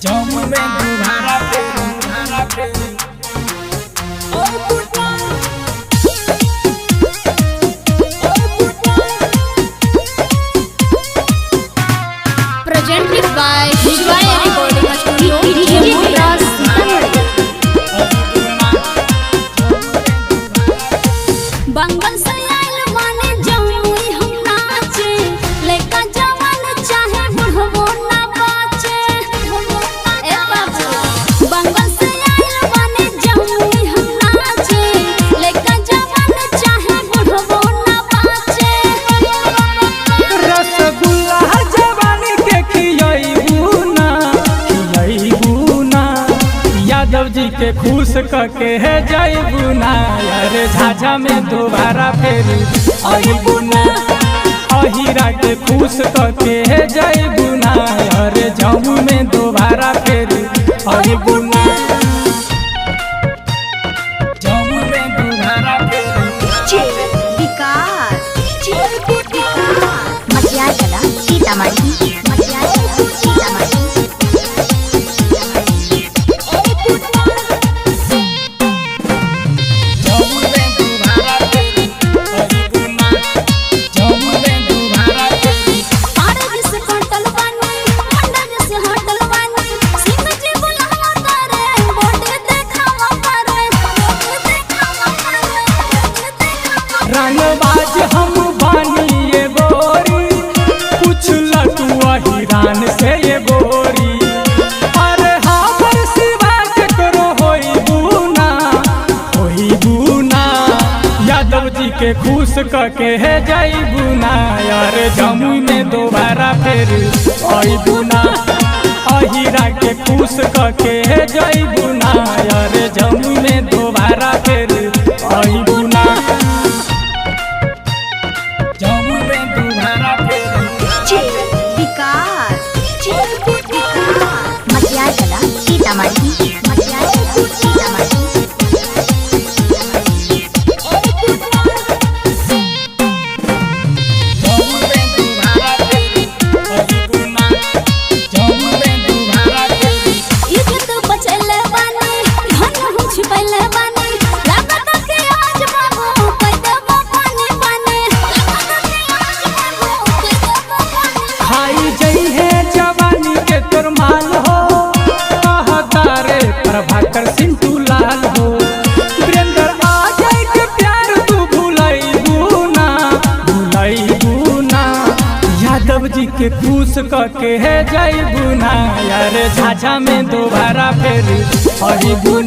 जम में दुबारा फेरी presented by Shivaya Recording Studio, Jimras, बंगल से आइल माने जमुई हम नाचे लइका जवान चाहे बुढ़बो ना बाचे ए बाबू बंगल से आइल माने जमुई हम नाचे लइका जवान चाहे बुढ़बो ना बाचे रसगुल्ला जवानी के खियबू ना यादव जी के खुश करके है जयबू ना अरे झाझा में दोबारा फेरी अबू ना अहिरा के खुश करके है जयबू ना अरे जम्मू में दोबारा फेरी अबू ना जम्मू में दोबारा फेरी मटिया चला सीतामढ़ी मटिया चला सीतामढ़ी रंगबाज हम बानिए बोरी कुछ लटुआ हिरान से ये बोरी अरे हमर सिवा करो होई बुना यादव जी के खुश करके है जई बुना अरे जमुई में दोबारा फेर आई बुना अहिरा के खुश करके है जई बुना अरे जमुई में दोबारा फेर आई बुना मटिया चला सीतामढ़ी मटिया चला सीतामढ़ी प्रभाकर सिंटू लाल हो वीरेंद्र आ जाए के प्यार तू भूलैबू ना यादव जी के खुश करके है जयबू ना यार झाझा में दोबारा फेर अबू